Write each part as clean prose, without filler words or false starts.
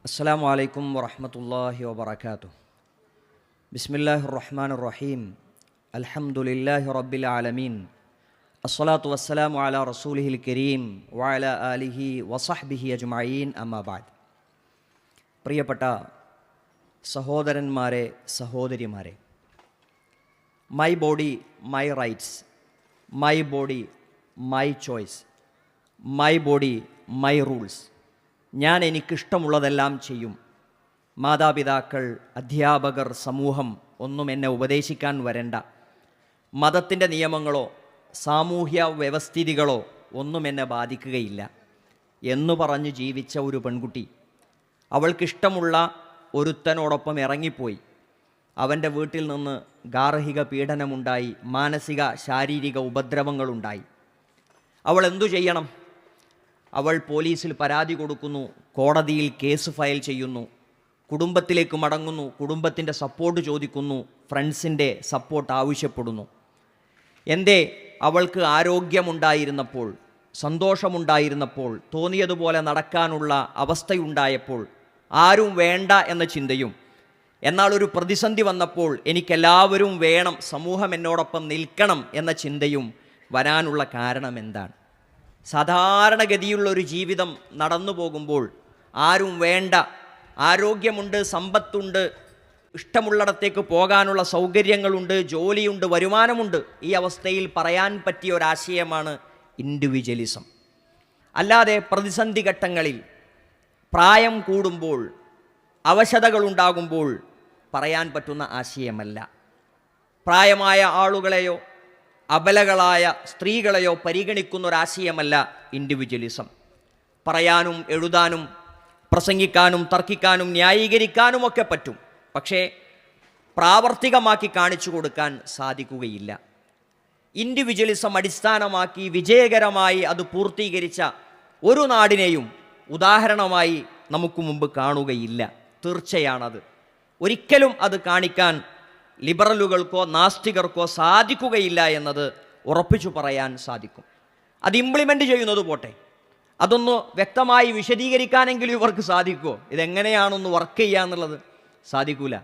അസ്സലാമു അലൈക്കും വറഹ്മത്തുള്ളാഹി വബറകാതുഹു. ബിസ്മില്ലാഹിർ റഹ്മാനിർ റഹീം. അൽഹംദുലില്ലാഹി റബ്ബിൽ ആലമീൻ. അസ്സലാത്തു വസ്സലാമു അലാ റസൂലിഹിൽ കരീം വഅലാ ആലിഹി വസഹ്ബിഹി അജ്മഈൻ. അമ്മാ ബഅദ്. പ്രിയപ്പെട്ട സഹോദരന്മാരെ, സഹോദരിമാരെ, my body my rights, my body my choice, my body my rules. ഞാൻ എനിക്കിഷ്ടമുള്ളതെല്ലാം ചെയ്യും. മാതാപിതാക്കൾ, അധ്യാപകർ, സമൂഹം ഒന്നും എന്നെ ഉപദേശിക്കാൻ വരണ്ട. മതത്തിൻ്റെ നിയമങ്ങളോ സാമൂഹ്യ വ്യവസ്ഥിതികളോ ഒന്നും എന്നെ ബാധിക്കുകയില്ല എന്നു പറഞ്ഞ് ജീവിച്ച ഒരു പെൺകുട്ടി അവൾക്കിഷ്ടമുള്ള ഒരുത്തനോടൊപ്പം ഇറങ്ങിപ്പോയി. അവൻ്റെ വീട്ടിൽ നിന്ന് ഗാർഹിക പീഡനമുണ്ടായി, മാനസിക ശാരീരിക ഉപദ്രവങ്ങളുണ്ടായി. അവൾ എന്തു ചെയ്യണം? അവൾ പോലീസിൽ പരാതി കൊടുക്കുന്നു, കോടതിയിൽ കേസ് ഫയൽ ചെയ്യുന്നു, കുടുംബത്തിലേക്ക് മടങ്ങുന്നു, കുടുംബത്തിൻ്റെ സപ്പോർട്ട് ചോദിക്കുന്നു, ഫ്രണ്ട്സിൻ്റെ സപ്പോർട്ട് ആവശ്യപ്പെടുന്നു. എന്തേ? അവൾക്ക് ആരോഗ്യമുണ്ടായിരുന്നപ്പോൾ, സന്തോഷമുണ്ടായിരുന്നപ്പോൾ, തോന്നിയതുപോലെ നടക്കാനുള്ള അവസ്ഥയുണ്ടായപ്പോൾ ആരും വേണ്ട എന്ന ചിന്തയും, എന്നാൽ ഒരു പ്രതിസന്ധി വന്നപ്പോൾ എനിക്കെല്ലാവരും വേണം, സമൂഹം എന്നോടൊപ്പം നിൽക്കണം എന്ന ചിന്തയും വരാനുള്ള കാരണം എന്താണ്? സാധാരണഗതിയുള്ളൊരു ജീവിതം നടന്നു പോകുമ്പോൾ ആരും വേണ്ട, ആരോഗ്യമുണ്ട്, സമ്പത്തുണ്ട്, ഇഷ്ടമുള്ളിടത്തേക്ക് പോകാനുള്ള സൗകര്യങ്ങളുണ്ട്, ജോലിയുണ്ട്, വരുമാനമുണ്ട്. ഈ അവസ്ഥയിൽ പറയാൻ പറ്റിയ ഒരാശയമാണ് ഇൻഡിവിജ്വലിസം. അല്ലാതെ പ്രതിസന്ധി ഘട്ടങ്ങളിൽ, പ്രായം കൂടുമ്പോൾ, അവശതകളുണ്ടാകുമ്പോൾ പറയാൻ പറ്റുന്ന ആശയമല്ല. പ്രായമായ ആളുകളെയോ അബലകളായ സ്ത്രീകളെയോ പരിഗണിക്കുന്ന ഒരാശയമല്ല ഇൻഡിവിജ്വലിസം. പറയാനും എഴുതാനും പ്രസംഗിക്കാനും തർക്കിക്കാനും ന്യായീകരിക്കാനുമൊക്കെ പറ്റും, പക്ഷേ പ്രാവർത്തികമാക്കി കാണിച്ചു കൊടുക്കാൻ സാധിക്കുകയില്ല. ഇൻഡിവിജ്വലിസം അടിസ്ഥാനമാക്കി വിജയകരമായി അത് പൂർത്തീകരിച്ച ഒരു നാടിനെയും ഉദാഹരണമായി നമുക്ക് മുമ്പ് കാണുകയില്ല. തീർച്ചയാണത്. ഒരിക്കലും അത് കാണിക്കാൻ ലിബറലുകൾക്കോ നാസ്തികർക്കോ സാധിക്കുകയില്ല എന്നത് ഉറപ്പിച്ചു പറയാൻ സാധിക്കും. അത് ഇംപ്ലിമെൻ്റ് ചെയ്യുന്നത് പോട്ടെ, അതൊന്ന് വ്യക്തമായി വിശദീകരിക്കാനെങ്കിലും ഇവർക്ക് സാധിക്കുമോ? ഇതെങ്ങനെയാണൊന്ന് വർക്ക് ചെയ്യുക എന്നുള്ളത് സാധിക്കൂല.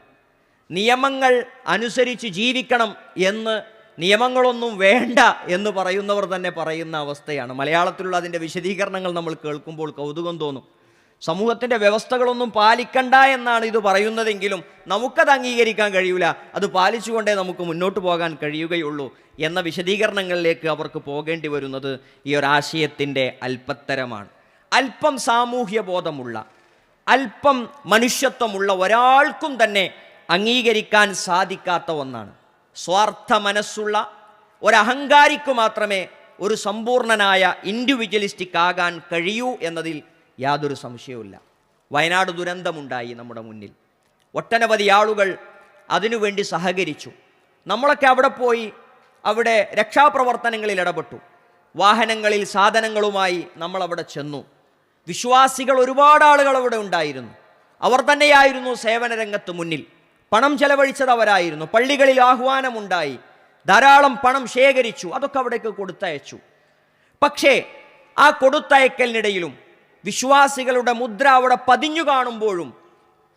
നിയമങ്ങൾ അനുസരിച്ച് ജീവിക്കണം എന്ന്, നിയമങ്ങളൊന്നും വേണ്ട എന്ന് പറയുന്നവർ തന്നെ പറയുന്ന അവസ്ഥയാണ്. മലയാളത്തിലുള്ള അതിൻ്റെ വിശദീകരണങ്ങൾ നമ്മൾ കേൾക്കുമ്പോൾ കൗതുകം തോന്നും. സമൂഹത്തിൻ്റെ വ്യവസ്ഥകളൊന്നും പാലിക്കണ്ട എന്നാണ് ഇത് പറയുന്നതെങ്കിലും നമുക്കത് അംഗീകരിക്കാൻ കഴിയില്ല, അത് പാലിച്ചുകൊണ്ടേ നമുക്ക് മുന്നോട്ട് പോകാൻ കഴിയുകയുള്ളൂ എന്ന വിശദീകരണങ്ങളിലേക്ക് അവർക്ക് പോകേണ്ടി വരുന്നത് ഈ ഒരാശയത്തിൻ്റെ അല്പത്തരമാണ്. അല്പം സാമൂഹ്യ ബോധമുള്ള, അല്പം മനുഷ്യത്വമുള്ള ഒരാൾക്കും തന്നെ അംഗീകരിക്കാൻ സാധിക്കാത്ത ഒന്നാണ്. സ്വാർത്ഥ മനസ്സുള്ള ഒരഹങ്കാരിക്ക് മാത്രമേ ഒരു സമ്പൂർണനായ ഇൻഡിവിജ്വലിസ്റ്റിക് ആകാൻ കഴിയൂ എന്നതിൽ യാതൊരു സംശയവുമില്ല. വയനാട് ദുരന്തമുണ്ടായി നമ്മുടെ മുന്നിൽ. ഒട്ടനവധി ആളുകൾ അതിനുവേണ്ടി സഹകരിച്ചു. നമ്മളൊക്കെ അവിടെ പോയി അവിടെ രക്ഷാപ്രവർത്തനങ്ങളിൽ ഇടപെട്ടു. വാഹനങ്ങളിൽ സാധനങ്ങളുമായി നമ്മളവിടെ ചെന്നു. വിശ്വാസികൾ ഒരുപാട് ആളുകൾ അവിടെ ഉണ്ടായിരുന്നു. അവർ തന്നെയായിരുന്നു സേവന രംഗത്ത് മുന്നിൽ. പണം ചെലവഴിച്ചത് അവരായിരുന്നു. പള്ളികളിൽ ആഹ്വാനമുണ്ടായി, ധാരാളം പണം ശേഖരിച്ചു, അതൊക്കെ അവിടേക്ക് കൊടുത്തയച്ചു. പക്ഷേ ആ കൊടുത്തയക്കലിനിടയിലും വിശ്വാസികളുടെ മുദ്ര അവിടെ പതിഞ്ഞു കാണുമ്പോഴും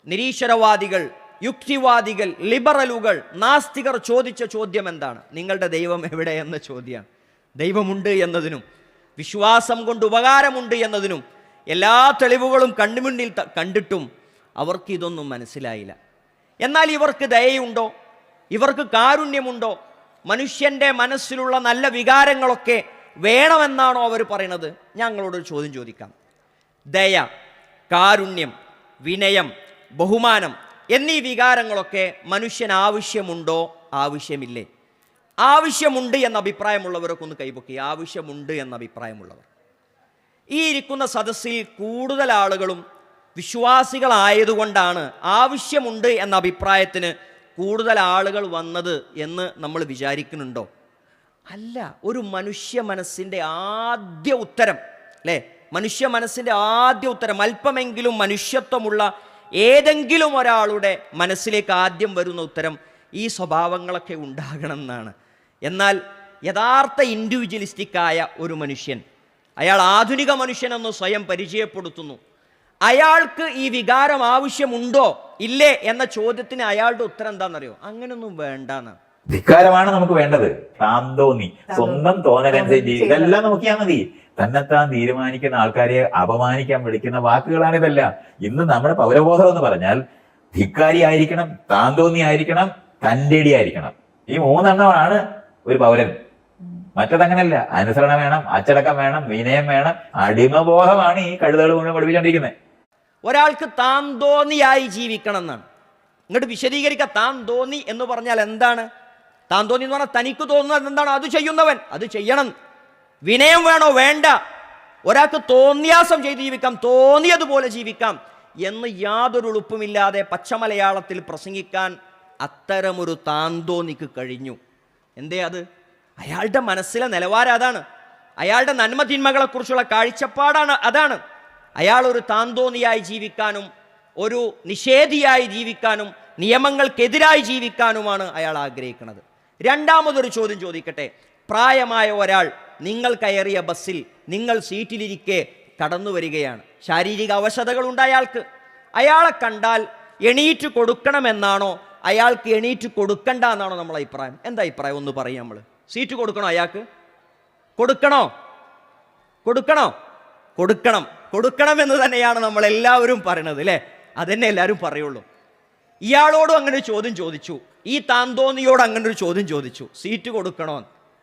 നിരീശ്വരവാദികൾ, യുക്തിവാദികൾ, ലിബറലുകൾ, നാസ്തികർ ചോദിച്ച ചോദ്യം എന്താണ്? നിങ്ങളുടെ ദൈവം എവിടെ എന്ന ചോദ്യമാണ്. ദൈവമുണ്ട് എന്നതിനും വിശ്വാസം കൊണ്ട് ഉപകാരമുണ്ട് എന്നതിനും എല്ലാ തെളിവുകളും കണ്ണുമുന്നിൽ കണ്ടിട്ടും അവർക്ക് ഇതൊന്നും മനസ്സിലായില്ല. എന്നാൽ ഇവർക്ക് ദയയുണ്ടോ? ഇവർക്ക് കാരുണ്യമുണ്ടോ? മനുഷ്യൻ്റെ മനസ്സിലുള്ള നല്ല വികാരങ്ങളൊക്കെ വേണമെന്നാണോ അവർ പറയുന്നത്? ഞങ്ങളോടൊരു ചോദ്യം ചോദിക്കാം. ദയ, കാരുണ്യം, വിനയം, ബഹുമാനം എന്നീ വികാരങ്ങളൊക്കെ മനുഷ്യന് ആവശ്യമുണ്ടോ? ആവശ്യമില്ലേ? ആവശ്യമുണ്ട് എന്ന അഭിപ്രായമുള്ളവരൊക്കെ ഒന്ന് കൈപൊക്കി. ആവശ്യമുണ്ട് എന്ന അഭിപ്രായമുള്ളവർ. ഈ ഇരിക്കുന്ന സദസ്സിൽ കൂടുതൽ ആളുകളും വിശ്വാസികളായതുകൊണ്ടാണ് ആവശ്യമുണ്ട് എന്ന അഭിപ്രായത്തിന് കൂടുതൽ ആളുകൾ വന്നത് എന്ന് നമ്മൾ വിചാരിക്കുന്നുണ്ടോ? അല്ല. ഒരു മനുഷ്യ മനസ്സിൻ്റെ ആദ്യ ഉത്തരം, അല്ലേ? മനുഷ്യ മനസ്സിൻ്റെ ആദ്യ ഉത്തരം, അല്പമെങ്കിലും മനുഷ്യത്വമുള്ള ഏതെങ്കിലും ഒരാളുടെ മനസ്സിലേക്ക് ആദ്യം വരുന്ന ഉത്തരം ഈ സ്വഭാവങ്ങളൊക്കെ ഉണ്ടാകണം എന്നാണ്. എന്നാൽ യഥാർത്ഥ ഇൻഡിവിജ്വലിസ്റ്റിക്കായ ഒരു മനുഷ്യൻ, അയാൾ ആധുനിക മനുഷ്യനെന്ന് സ്വയം പരിചയപ്പെടുത്തുന്നു. അയാൾക്ക് ഈ വികാരം ആവശ്യമുണ്ടോ ഇല്ലേ എന്ന ചോദ്യത്തിന് അയാളുടെ ഉത്തരം എന്താണെന്നറിയോ? അങ്ങനൊന്നും വേണ്ടെന്നാണ്. ധിക്കാരമാണ് നമുക്ക് വേണ്ടത്. താൻ തോന്നി, സ്വന്തം തോന്നലനുസരിച്ച് ഇതെല്ലാം നോക്കിയാൽ മതി. തന്നെത്താൻ തീരുമാനിക്കുന്ന ആൾക്കാരെ അപമാനിക്കാൻ വിളിക്കുന്ന വാക്കുകളാണ് ഇതെല്ലാം. ഇന്ന് നമ്മുടെ പൗരബോധം എന്ന് പറഞ്ഞാൽ ധിക്കാരി ആയിരിക്കണം, താൻ തോന്നി ആയിരിക്കണം, തൻ്റെടി ആയിരിക്കണം. ഈ മൂന്നെണ്ണമാണ് ഒരു പൗരൻ. മറ്റതങ്ങനല്ല. അനുസരണ വേണം, അച്ചടക്കം വേണം, വിനയം വേണം. അടിമബോധമാണ് ഈ കഴുതകൾ മുഴുവൻ പഠിപ്പിച്ചുകൊണ്ടിരിക്കുന്നത്. ഒരാൾക്ക് താൻ തോന്നിയായി ജീവിക്കണം എന്നാണ്. ഇങ്ങോട്ട് വിശദീകരിക്കുക. താൻ തോന്നി എന്ന് പറഞ്ഞാൽ എന്താണ്? താൻ തോന്നി എന്ന് പറഞ്ഞാൽ തനിക്ക് തോന്നുന്നത് എന്താണ് അത് ചെയ്യുന്നവൻ അത് ചെയ്യണം. വിനയം വേണോ? വേണ്ട. ഒരാൾക്ക് തോന്നിയാസം ചെയ്ത് ജീവിക്കാം, തോന്നിയതുപോലെ ജീവിക്കാം എന്ന് യാതൊരു എളുപ്പമില്ലാതെ പച്ചമലയാളത്തിൽ പ്രസംഗിക്കാൻ അത്തരമൊരു താൻ തോന്നിക്ക് കഴിഞ്ഞു. എന്തേ അത്? അയാളുടെ മനസ്സിലെ നിലവാരം അതാണ്. അയാളുടെ നന്മ തിന്മകളെക്കുറിച്ചുള്ള കാഴ്ചപ്പാടാണ് അതാണ്. അയാൾ ഒരു താൻ തോന്നിയായി ജീവിക്കാനും ഒരു നിഷേധിയായി ജീവിക്കാനും നിയമങ്ങൾക്കെതിരായി ജീവിക്കാനുമാണ് അയാൾ ആഗ്രഹിക്കുന്നത്. രണ്ടാമതൊരു ചോദ്യം ചോദിക്കട്ടെ. പ്രായമായ ഒരാൾ നിങ്ങൾ കയറിയ ബസ്സിൽ നിങ്ങൾ സീറ്റിലിരിക്കെ കടന്നു വരികയാണ്. ശാരീരിക അവശതകളുണ്ട് അയാൾക്ക്. അയാളെ കണ്ടാൽ എണീറ്റ് കൊടുക്കണമെന്നാണോ അയാൾക്ക് എണീറ്റ് കൊടുക്കണ്ട എന്നാണോ നമ്മളെ അഭിപ്രായം? എന്താ അഭിപ്രായം? ഒന്ന് പറയും. നമ്മൾ സീറ്റ് കൊടുക്കണോ? അയാൾക്ക് കൊടുക്കണോ? കൊടുക്കണമെന്ന് തന്നെയാണ് നമ്മളെല്ലാവരും പറയണത്, അല്ലേ? അതന്നെ എല്ലാവരും പറയുള്ളൂ. ഇയാളോടും അങ്ങനെ ഒരു ചോദ്യം ചോദിച്ചു, ഈ താന്തോന്നിയോട് അങ്ങനെ ഒരു ചോദ്യം ചോദിച്ചു, സീറ്റ് കൊടുക്കണോ?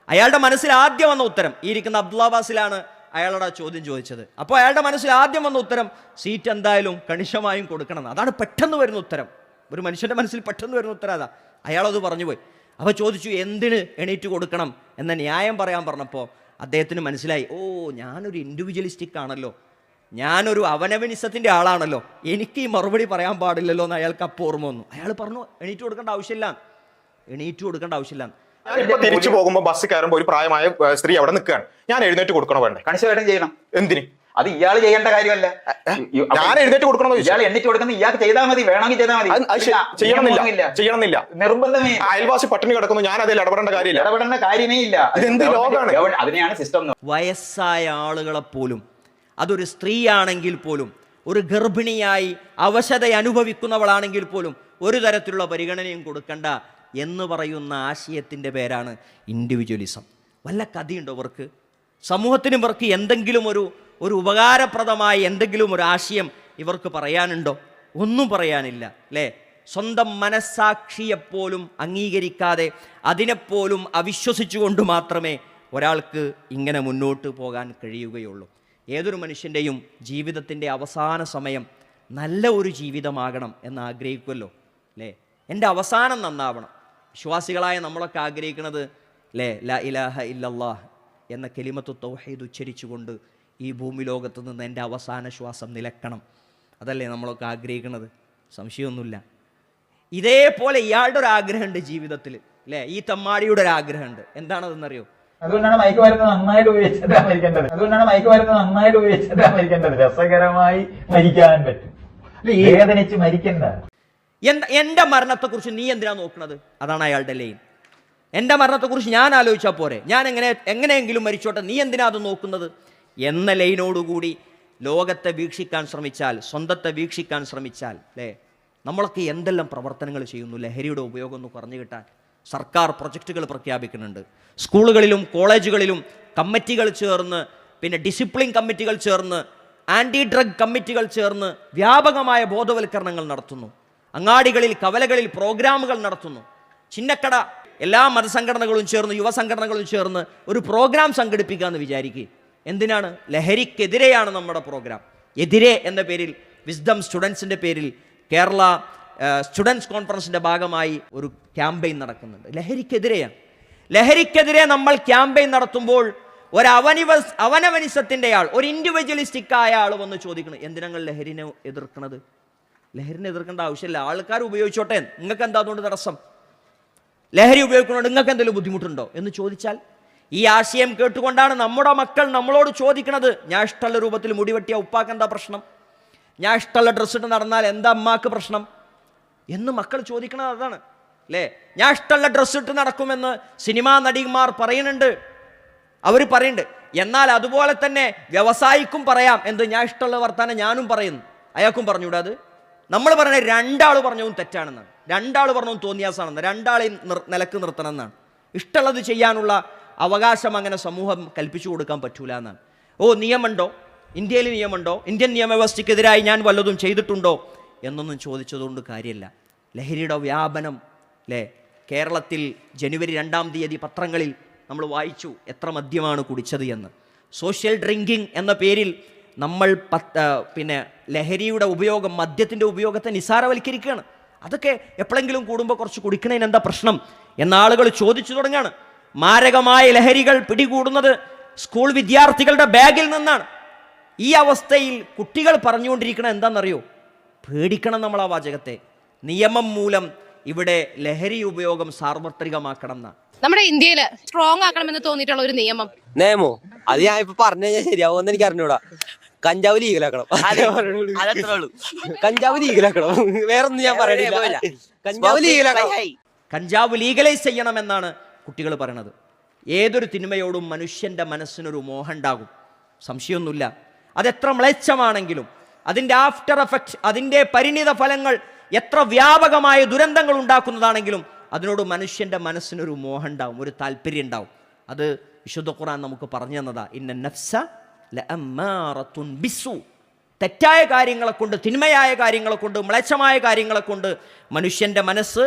അയാളുടെ മനസ്സിൽ ആദ്യം വന്ന ഉത്തരം, ഈ ഇരിക്കുന്ന അബ്ദുല്ലാബാസിലാണ് അയാളുടെ ചോദ്യം ചോദിച്ചത്. അപ്പോൾ അയാളുടെ മനസ്സിൽ ആദ്യം വന്ന ഉത്തരം സീറ്റ് എന്തായാലും കണിശമായും കൊടുക്കണം. അതാണ് പെട്ടെന്ന് വരുന്ന ഉത്തരം. ഒരു മനുഷ്യൻ്റെ മനസ്സിൽ പെട്ടെന്ന് വരുന്ന ഉത്തരം അതാ. അയാളത് പറഞ്ഞു പോയി. അപ്പോൾ ചോദിച്ചു എന്തിന് എണീറ്റ് കൊടുക്കണം എന്ന ന്യായം പറയാൻ പറഞ്ഞപ്പോൾ അദ്ദേഹത്തിന് മനസ്സിലായി, ഓ ഞാനൊരു ഇൻഡിവിജ്വലിസ്റ്റിക് ആണല്ലോ, ഞാനൊരു അവനവനിസത്തിൻ്റെ ആളാണല്ലോ, എനിക്ക് ഈ മറുപടി പറയാൻ പാടില്ലല്ലോ എന്ന് അയാൾക്ക് അപ്പോൾ ഓർമ്മ വന്നു. അയാൾ പറഞ്ഞു എണീറ്റ് കൊടുക്കേണ്ട ആവശ്യമില്ല. ഞാനിപ്പോ തിരിച്ചു പോകുമ്പോൾ ബസ് കയറുമ്പോൾ ഒരു പ്രായമായ സ്ത്രീ അവിടെ നിൽക്കുകയാണ്, ഞാൻ എഴുന്നേറ്റ് കൊടുക്കണോ വേണ്ടേ? കണിശമായിട്ടും ചെയ്യണം. എന്തിന്? അത് ഇയാൾ ചെയ്യേണ്ട കാര്യമല്ല. ഞാൻ എഴുന്നേറ്റ് കൊടുക്കണോ? ഇയാൾ എണ്ണീറ്റ് കൊടുക്കുന്ന ഇയാൾക്ക് ചെയ്താൽ മതി, വേണമെങ്കിൽ ചെയ്താൽ മതി. ചെയ്യണമെന്നില്ല. നിർബന്ധമേ. അയൽവാസി പട്ടിണി കിടക്കുന്നു, ഞാൻ അതിൽ ഇടപെടേണ്ട കാര്യമേ ഇല്ല. ഇതെന്ത് ലോകമാണ്? അതിനെയാണ് സിസ്റ്റം. വയസ്സായ ആളുകളെ പോലും, അതൊരു സ്ത്രീയാണെങ്കിൽ പോലും, ഒരു ഗർഭിണിയായി അവശത അനുഭവിക്കുന്നവളാണെങ്കിൽ പോലും ഒരു തരത്തിലുള്ള പരിഗണനയും കൊടുക്കണ്ട എന്ന് പറയുന്ന ആശയത്തിൻ്റെ പേരാണ് ഇൻഡിവിജ്വലിസം. വല്ല കഥയുണ്ടോ ഇവർക്ക്? സമൂഹത്തിന് ഇവർക്ക് എന്തെങ്കിലും ഒരു ഉപകാരപ്രദമായ എന്തെങ്കിലും ഒരു ആശയം ഇവർക്ക് പറയാനുണ്ടോ? ഒന്നും പറയാനില്ല, അല്ലേ? സ്വന്തം മനസ്സാക്ഷിയെപ്പോലും അംഗീകരിക്കാതെ അതിനെപ്പോലും അവിശ്വസിച്ചുകൊണ്ട് മാത്രമേ ഒരാൾക്ക് ഇങ്ങനെ മുന്നോട്ട് പോകാൻ കഴിയുകയുള്ളൂ. ഏതൊരു മനുഷ്യൻ്റെയും ജീവിതത്തിൻ്റെ അവസാന സമയം നല്ല ഒരു ജീവിതമാകണം എന്ന് ആഗ്രഹിക്കുമല്ലോ, അല്ലേ? എൻ്റെ അവസാനം നന്നാവണം. വിശ്വാസികളായ നമ്മളൊക്കെ ആഗ്രഹിക്കുന്നത്, അല്ലേ, ലാ ഇലാഹ ഇല്ലല്ലാഹ് എന്ന കലിമത്തു തൗഹീദ് ഉച്ചരിച്ചുകൊണ്ട് ഈ ഭൂമി ലോകത്ത് നിന്ന് എൻ്റെ അവസാന ശ്വാസം നിലക്കണം. അതല്ലേ നമ്മളൊക്കെ ആഗ്രഹിക്കുന്നത്? സംശയമൊന്നുമില്ല. ഇതേപോലെ ഇയാളുടെ ഒരു ആഗ്രഹമുണ്ട് ജീവിതത്തിൽ, അല്ലേ? ഈ തമ്മാടിയുടെ ഒരു ആഗ്രഹമുണ്ട്. എന്താണതെന്നറിയോ? അതുകൊണ്ടാണ് മയക്കുമരുന്ന് നന്നായിട്ട് ഉപയോഗിച്ചിട്ട് മരിക്കേണ്ടത്. രസകരമായി മരിക്കാൻ പറ്റും, വേദനിച്ച് മരിക്കണ്ട. എൻ്റെ മരണത്തെക്കുറിച്ച് നീ എന്തിനാ നോക്കുന്നത്? അതാണ് അയാളുടെ ലൈൻ. എൻ്റെ മരണത്തെക്കുറിച്ച് ഞാൻ ആലോചിച്ചാൽ പോരെ, ഞാൻ എങ്ങനെയെങ്കിലും മരിച്ചോട്ടെ, നീ എന്തിനാ അത് നോക്കുന്നത് എന്ന ലൈനോടുകൂടി ലോകത്തെ വീക്ഷിക്കാൻ ശ്രമിച്ചാൽ, സ്വന്തത്തെ വീക്ഷിക്കാൻ ശ്രമിച്ചാൽ, അല്ലേ, നമ്മളൊക്കെ എന്തെല്ലാം പ്രവർത്തനങ്ങൾ ചെയ്യുന്നു ലഹരിയുടെ ഉപയോഗം ഒന്ന് കുറഞ്ഞു കിട്ടാൻ. സർക്കാർ പ്രൊജക്റ്റുകൾ പ്രഖ്യാപിക്കുന്നുണ്ട്. സ്കൂളുകളിലും കോളേജുകളിലും കമ്മിറ്റികൾ ചേർന്ന്, പിന്നെ ഡിസിപ്ലിൻ കമ്മിറ്റികൾ ചേർന്ന്, ആൻറ്റി ഡ്രഗ് കമ്മിറ്റികൾ ചേർന്ന് വ്യാപകമായ ബോധവൽക്കരണങ്ങൾ നടത്തുന്നു. അങ്ങാടികളിൽ കവലകളിൽ പ്രോഗ്രാമുകൾ നടത്തുന്നു. ചിന്നക്കട എല്ലാ മതസംഘടനകളും ചേർന്ന്, യുവസംഘടനകളും ചേർന്ന് ഒരു പ്രോഗ്രാം സംഘടിപ്പിക്കുക എന്ന് വിചാരിക്കുക. എന്തിനാണ്? ലഹരിക്കെതിരെയാണ് നമ്മുടെ പ്രോഗ്രാം. എതിരെ എന്ന പേരിൽ വിസ്ഡം സ്റ്റുഡൻസിൻ്റെ പേരിൽ കേരള സ്റ്റുഡൻസ് കോൺഫറൻസിൻ്റെ ഭാഗമായി ഒരു ക്യാമ്പയിൻ നടക്കുന്നുണ്ട്. ലഹരിക്കെതിരെയാണ്. ലഹരിക്കെതിരെ നമ്മൾ ക്യാമ്പയിൻ നടത്തുമ്പോൾ അവനവനിസത്തിൻ്റെ ആൾ, ഒരു ഇൻഡിവിജ്വലിസ്റ്റിക്കായ ആൾ വന്ന് ചോദിക്കണം, എന്തിനാങ്ങൾ ലഹരിനെ എതിർക്കുന്നത്? ലഹരിനെ എതിർക്കേണ്ട ആവശ്യമില്ല, ആൾക്കാർ ഉപയോഗിച്ചോട്ടെ, നിങ്ങൾക്ക് എന്താ അതുകൊണ്ട് തടസ്സം? ലഹരി ഉപയോഗിക്കുന്നതുകൊണ്ട് നിങ്ങൾക്ക് എന്തെങ്കിലും ബുദ്ധിമുട്ടുണ്ടോ എന്ന് ചോദിച്ചാൽ, ഈ ആശയം കേട്ടുകൊണ്ടാണ് നമ്മുടെ മക്കൾ നമ്മളോട് ചോദിക്കുന്നത്, ഞാൻ ഇഷ്ടമുള്ള രൂപത്തിൽ മുടിവെട്ടിയ ഉപ്പാക്ക് എന്താ പ്രശ്നം? ഞാൻ ഇഷ്ടമുള്ള ഡ്രസ്സിട്ട് നടന്നാൽ എന്താ അമ്മാക്ക് പ്രശ്നം എന്ന് മക്കൾ ചോദിക്കണത് അതാണ്, അല്ലേ? ഞാൻ ഇഷ്ടമുള്ള ഡ്രസ്സിട്ട് നടക്കുമെന്ന് സിനിമാ നടിമാർ പറയുന്നുണ്ട്, അവർ പറയുന്നുണ്ട്. എന്നാൽ അതുപോലെ തന്നെ വ്യവസായിക്കും പറയാം, എന്ത്, ഞാൻ ഇഷ്ടമുള്ള വർത്താനം ഞാനും പറയുന്നു. അയാൾക്കും പറഞ്ഞുകൂടാ അത്? നമ്മൾ പറഞ്ഞ രണ്ടാൾ പറഞ്ഞതും തെറ്റാണെന്നാണ്, രണ്ടാൾ പറഞ്ഞതും തോന്നിയാസാണെന്ന്, രണ്ടാളെയും നിലക്ക് നിർത്തണം എന്നാണ്. ഇഷ്ടമുള്ളത് ചെയ്യാനുള്ള അവകാശം അങ്ങനെ സമൂഹം കൽപ്പിച്ചു കൊടുക്കാൻ പറ്റൂല എന്നാണ്. നിയമമുണ്ടോ, ഇന്ത്യയിൽ നിയമമുണ്ടോ, ഇന്ത്യൻ നിയമവ്യവസ്ഥയ്ക്കെതിരായി ഞാൻ വല്ലതും ചെയ്തിട്ടുണ്ടോ എന്നൊന്നും ചോദിച്ചതുകൊണ്ട് കാര്യമില്ല. ലഹരിയുടെ വ്യാപനം അല്ലേ, കേരളത്തിൽ ജനുവരി 2-ാം തീയതി പത്രങ്ങളിൽ നമ്മൾ വായിച്ചു എത്ര മദ്യമാണ് കുടിച്ചത് എന്ന്. സോഷ്യൽ ഡ്രിങ്കിങ് എന്ന പേരിൽ നമ്മൾ ലഹരിയുടെ ഉപയോഗം, മദ്യത്തിൻ്റെ ഉപയോഗത്തെ നിസാരവൽക്കരിക്കുകയാണ്. അതൊക്കെ എപ്പോഴെങ്കിലും കൂടുമ്പോൾ കുറച്ച് കുടിക്കണതിന് എന്താ പ്രശ്നം എന്ന ആളുകൾ ചോദിച്ചു തുടങ്ങുകയാണ്. മാരകമായ ലഹരികൾ പിടികൂടുന്നത് സ്കൂൾ വിദ്യാർത്ഥികളുടെ ബാഗിൽ നിന്നാണ്. ഈ അവസ്ഥയിൽ കുട്ടികൾ പറഞ്ഞുകൊണ്ടിരിക്കണം എന്താണെന്നറിയോ? പേടിക്കണം നമ്മൾ ആ വാചകത്തെ. നിയമം മൂലം ഇവിടെ ലഹരി ഉപയോഗം സാർവത്രികമാക്കണം എന്നാണ്. നമ്മുടെ ഇന്ത്യയിൽ സ്ട്രോങ് ആക്കണമെന്ന് തോന്നിയിട്ടുള്ള ഒരു നിയമോ അത് ഞാൻ ഇപ്പൊ പറഞ്ഞു കഴിഞ്ഞാൽ ശരിയാവുമെന്ന് എനിക്ക് അറിഞ്ഞൂടാ. കഞ്ചാവ് ലീഗലാക്കണം, കഞ്ചാവ് ലീഗലാക്കണം, വേറൊന്നും ഞാൻ പറയണില്ല. കഞ്ചാവ് ലീഗലൈസ് ചെയ്യണമെന്നാണ് കുട്ടികൾ പറയണത്. ഏതൊരു തിന്മയോടും മനുഷ്യൻ്റെ മനസ്സിനൊരു മോഹം ഉണ്ടാകും, സംശയമൊന്നുമില്ല. അതെത്ര മ്ലേച്ഛമാണെങ്കിലും അതിൻ്റെ ആഫ്റ്റർ എഫക്റ്റ്, അതിൻ്റെ പരിണിത ഫലങ്ങൾ എത്ര വ്യാപകമായ ദുരന്തങ്ങൾ ഉണ്ടാക്കുന്നതാണെങ്കിലും അതിനോട് മനുഷ്യൻ്റെ മനസ്സിനൊരു മോഹം ഉണ്ടാവും, ഒരു താല്പര്യം ഉണ്ടാവും. അത് വിശുദ്ധ ഖുർആൻ നമുക്ക് പറഞ്ഞു തന്നതാ. ഇന്ന നഫ്സ ലഅമ്മാറത്തുൻ ബിസ്സൂ. തെറ്റായ കാര്യങ്ങളെ കൊണ്ട്, തിന്മയായ കാര്യങ്ങളെ കൊണ്ട്, മ്ലേച്ഛമായ കാര്യങ്ങളെ കൊണ്ട് മനുഷ്യൻ്റെ മനസ്സ്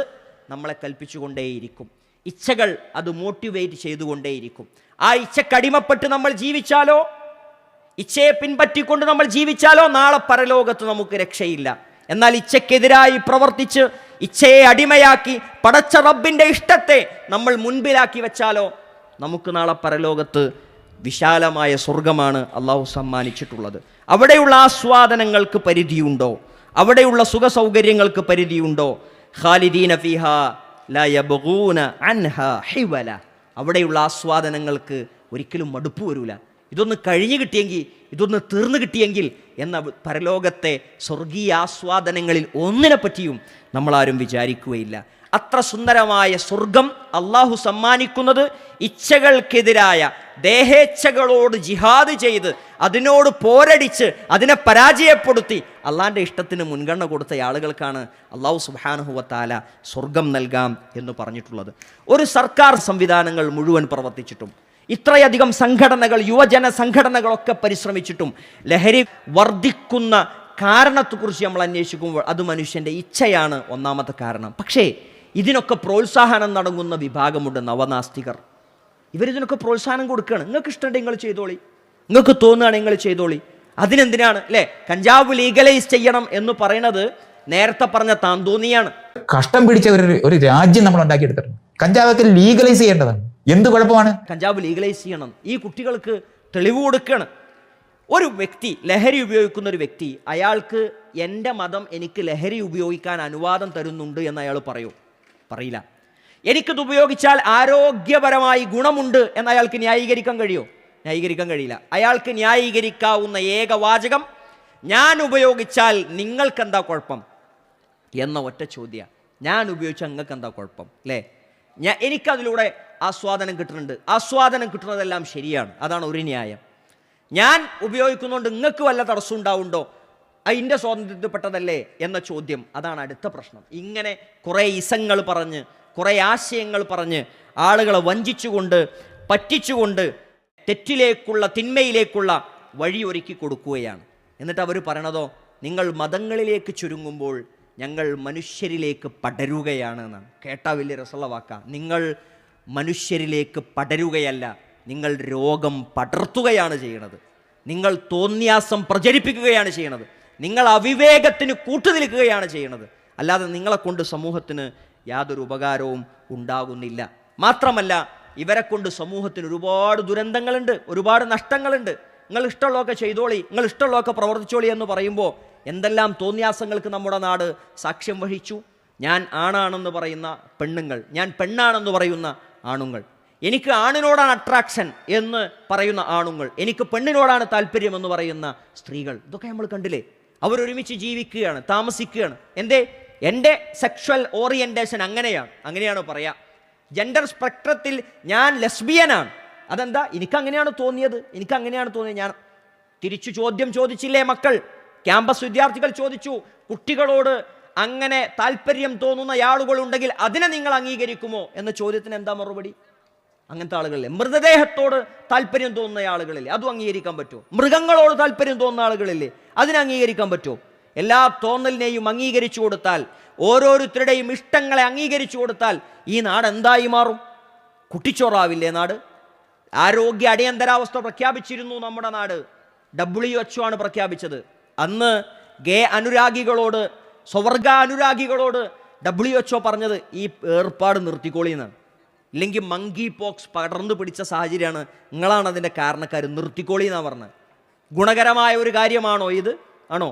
നമ്മളെ കൽപ്പിച്ചുകൊണ്ടേയിരിക്കും. ഇച്ഛകൾ അത് മോട്ടിവേറ്റ് ചെയ്തുകൊണ്ടേയിരിക്കും. ആ ഇച്ഛക്കടിമപ്പെട്ട് നമ്മൾ ജീവിച്ചാലോ, ഇച്ഛയെ പിൻപറ്റിക്കൊണ്ട് നമ്മൾ ജീവിച്ചാലോ നാളെ പരലോകത്ത് നമുക്ക് രക്ഷയില്ല. എന്നാൽ ഇച്ഛയ്ക്കെതിരായി പ്രവർത്തിച്ച് ഇച്ഛയെ അടിമയാക്കി പടച്ച റബ്ബിൻ്റെ ഇഷ്ടത്തെ നമ്മൾ മുൻപിലാക്കി വെച്ചാലോ നമുക്ക് നാളെ പരലോകത്ത് വിശാലമായ സ്വർഗമാണ് അള്ളാഹു സമ്മാനിച്ചിട്ടുള്ളത്. അവിടെയുള്ള ആസ്വാദനങ്ങൾക്ക് പരിധിയുണ്ടോ? അവിടെയുള്ള സുഖ സൗകര്യങ്ങൾക്ക് പരിധിയുണ്ടോ? ഖാലിദീന ഫീഹാ ലാ യബ്ഗൂന അൻഹാ ഹിവല. അവിടെയുള്ള ആസ്വാദനങ്ങൾക്ക് ഒരിക്കലും മടുപ്പ് വരൂല. ഇതൊന്ന് കഴിഞ്ഞു കിട്ടിയെങ്കിൽ, ഇതൊന്ന് തീർന്നു കിട്ടിയെങ്കിൽ എന്ന പരലോകത്തെ സ്വർഗീയ ആസ്വാദനങ്ങളിൽ ഒന്നിനെ പറ്റിയും നമ്മളാരും വിചാരിക്കുകയില്ല. അത്ര സുന്ദരമായ സ്വർഗം അള്ളാഹു സമ്മാനിക്കുന്നത് ഇച്ഛകൾക്കെതിരായ ദേഹേച്ഛകളോട് ജിഹാദ് ചെയ്ത് അതിനോട് പോരടിച്ച് അതിനെ പരാജയപ്പെടുത്തി അള്ളാഹിൻ്റെ ഇഷ്ടത്തിന് മുൻഗണന കൊടുത്ത ആളുകൾക്കാണ് അള്ളാഹു സുബ്ഹാനഹു വ തആല സ്വർഗം നൽകാം എന്ന് പറഞ്ഞിട്ടുള്ളത്. ഒരു സർക്കാർ സംവിധാനങ്ങൾ മുഴുവൻ പ്രവർത്തിച്ചിട്ടും ഇത്രയധികം സംഘടനകൾ, യുവജന സംഘടനകളൊക്കെ പരിശ്രമിച്ചിട്ടും ലഹരി വർദ്ധിക്കുന്ന കാരണത്തെക്കുറിച്ച് നമ്മൾ അന്വേഷിക്കുമ്പോൾ അത് മനുഷ്യൻ്റെ ഇച്ഛയാണ് ഒന്നാമത്തെ കാരണം. പക്ഷേ ഇതിനൊക്കെ പ്രോത്സാഹനം നടങ്ങുന്ന വിഭാഗമുണ്ട് നവനാസ്തികർ. ഇവരിതിനൊക്കെ പ്രോത്സാഹനം കൊടുക്കുകയാണ്. നിങ്ങൾക്ക് ഇഷ്ടമുണ്ടെങ്കിൽ നിങ്ങൾ ചെയ്തോളി, നിങ്ങൾക്ക് തോന്നുകയാണെങ്കിൽ നിങ്ങൾ ചെയ്തോളി. അതിനെന്തിനാണ് അല്ലേ കഞ്ചാവ് ലീഗലൈസ് ചെയ്യണം എന്ന് പറയുന്നത്? നേരത്തെ പറഞ്ഞ താന്തോന്നിയാണ്. കഷ്ടം പിടിച്ച ഒരു രാജ്യം നമ്മൾ ഉണ്ടാക്കിയെടുത്തിട്ടുണ്ട്. കഞ്ചാവൊക്കെ ലീഗലൈസ് ചെയ്യേണ്ടതാണ്. എന്ത് കുഴപ്പമാണ്? കഞ്ചാവ് ലീഗലൈസ് ചെയ്യണം. ഈ കുട്ടികൾക്ക് തെളിവ് കൊടുക്കുകയാണ്. ഒരു വ്യക്തി ലഹരി ഉപയോഗിക്കുന്ന ഒരു വ്യക്തി, അയാൾക്ക് എൻ്റെ മതം എനിക്ക് ലഹരി ഉപയോഗിക്കാൻ അനുവാദം തരുന്നുണ്ട് എന്ന് അയാൾ പറയില്ല. എനിക്കിത് ഉപയോഗിച്ചാൽ ആരോഗ്യപരമായി ഗുണമുണ്ട് എന്ന് അയാൾക്ക് ന്യായീകരിക്കാൻ കഴിയുമോ? ന്യായീകരിക്കാൻ കഴിയില്ല. അയാൾക്ക് ന്യായീകരിക്കാവുന്ന ഏക വാചകം ഞാൻ ഉപയോഗിച്ചാൽ നിങ്ങൾക്കെന്താ കുഴപ്പം എന്ന ഒറ്റ ചോദ്യം. ഞാൻ ഉപയോഗിച്ചാൽ നിങ്ങൾക്ക് എന്താ കുഴപ്പം അല്ലേ? എനിക്കതിലൂടെ ആസ്വാദനം കിട്ടുന്നുണ്ട്, ആസ്വാദനം കിട്ടുന്നതെല്ലാം ശരിയാണ്, അതാണ് ഒരു ന്യായം. ഞാൻ ഉപയോഗിക്കുന്നതുകൊണ്ട് നിങ്ങൾക്ക് വല്ല തടസ്സം ഉണ്ടാവുണ്ടോ, അതിൻ്റെ സ്വാതന്ത്ര്യത്തിൽപ്പെട്ടതല്ലേ എന്ന ചോദ്യം, അതാണ് അടുത്ത പ്രശ്നം. ഇങ്ങനെ കുറേ ഇസങ്ങൾ പറഞ്ഞ്, കുറേ ആശയങ്ങൾ പറഞ്ഞ് ആളുകളെ വഞ്ചിച്ചുകൊണ്ട്, പറ്റിച്ചുകൊണ്ട് തെറ്റിലേക്കുള്ള, തിന്മയിലേക്കുള്ള വഴി ഒരുക്കി കൊടുക്കുകയാണ്. എന്നിട്ട് അവർ പറയണതോ, നിങ്ങൾ മതങ്ങളിലേക്ക് ചുരുങ്ങുമ്പോൾ ഞങ്ങൾ മനുഷ്യരിലേക്ക് പടരുകയാണ് എന്നാണ്. കേട്ടാ വലിയ രസമുള്ള വാക്കാ. നിങ്ങൾ മനുഷ്യരിലേക്ക് പടരുകയല്ല, നിങ്ങൾ രോഗം പടർത്തുകയാണ് ചെയ്യണത്. നിങ്ങൾ തോന്നിയാസം പ്രചരിപ്പിക്കുകയാണ് ചെയ്യണത്. നിങ്ങൾ അവിവേകത്തിന് കൂട്ടുനിൽക്കുകയാണ് ചെയ്യണത്. അല്ലാതെ നിങ്ങളെ കൊണ്ട് സമൂഹത്തിന് യാതൊരു ഉപകാരവും ഉണ്ടാകുന്നില്ല. മാത്രമല്ല, ഇവരെ കൊണ്ട് സമൂഹത്തിന് ഒരുപാട് ദുരന്തങ്ങളുണ്ട്, ഒരുപാട് നഷ്ടങ്ങളുണ്ട്. നിങ്ങൾ ഇഷ്ടമുള്ളതൊക്കെ ചെയ്തോളി, നിങ്ങൾ ഇഷ്ടമുള്ളതൊക്കെ പ്രവർത്തിച്ചോളി എന്ന് പറയുമ്പോൾ എന്തെല്ലാം തോന്നിയാസങ്ങൾക്ക് നമ്മുടെ നാട് സാക്ഷ്യം വഹിച്ചു. ഞാൻ ആണാണെന്ന് പറയുന്ന പെണ്ണുങ്ങൾ, ഞാൻ പെണ്ണാണെന്ന് പറയുന്ന ആണുങ്ങൾ, എനിക്ക് ആണിനോടാണ് അട്രാക്ഷൻ എന്ന് പറയുന്ന ആണുങ്ങൾ, എനിക്ക് പെണ്ണിനോടാണ് താല്പര്യം എന്ന് പറയുന്ന സ്ത്രീകൾ, ഇതൊക്കെ നമ്മൾ കണ്ടില്ലേ? അവരൊരുമിച്ച് ജീവിക്കുകയാണ്, താമസിക്കുകയാണ്. എൻ്റെ സെക്ഷൽ ഓറിയൻറ്റേഷൻ അങ്ങനെയാണ് പറയാം. ജെൻഡർ സ്പെക്ട്രത്തിൽ ഞാൻ ലെസ്ബിയനാണ്. അതെന്താ? എനിക്കങ്ങനെയാണ് തോന്നിയത്. ഞാൻ തിരിച്ചു ചോദ്യം ചോദിച്ചില്ലേ മക്കൾ? ക്യാമ്പസ് വിദ്യാർത്ഥികൾ ചോദിച്ചു, കുട്ടികളോട് അങ്ങനെ താല്പര്യം തോന്നുന്ന ആളുകളുണ്ടെങ്കിൽ അതിനെ നിങ്ങൾ അംഗീകരിക്കുമോ എന്ന ചോദ്യത്തിന് എന്താ മറുപടി? അങ്ങനത്തെ ആളുകളില്ലേ? മൃതദേഹത്തോട് താല്പര്യം തോന്നുന്ന ആളുകളില്ലേ? അതും അംഗീകരിക്കാൻ പറ്റുമോ? മൃഗങ്ങളോട് താല്പര്യം തോന്നുന്ന ആളുകളില്ലേ? അതിനെ അംഗീകരിക്കാൻ പറ്റുമോ? എല്ലാ തോന്നലിനെയും അംഗീകരിച്ചു കൊടുത്താൽ, ഓരോരുത്തരുടെയും ഇഷ്ടങ്ങളെ അംഗീകരിച്ചു കൊടുത്താൽ ഈ നാട് എന്തായി മാറും? കുട്ടിച്ചോറാവില്ലേ നാട്? ആരോഗ്യ അടിയന്തരാവസ്ഥ പ്രഖ്യാപിച്ചിരുന്നു നമ്മുടെ നാട്. WHO ആണ് പ്രഖ്യാപിച്ചത്. അന്ന് ഗേ അനുരാഗികളോട്, സ്വർഗ അനുരാഗികളോട് WHO പറഞ്ഞത് ഈ ഏർപ്പാട് നിർത്തിക്കോളിയെന്നാണ്. ഇല്ലെങ്കിൽ മങ്കി പോക്സ് പടർന്നു പിടിച്ച സാഹചര്യമാണ്, നിങ്ങളാണ് അതിൻ്റെ കാരണക്കാർ, നിർത്തിക്കോളി എന്നാണ് പറഞ്ഞത്. ഗുണകരമായ ഒരു കാര്യമാണോ ഇത്? ആണോ?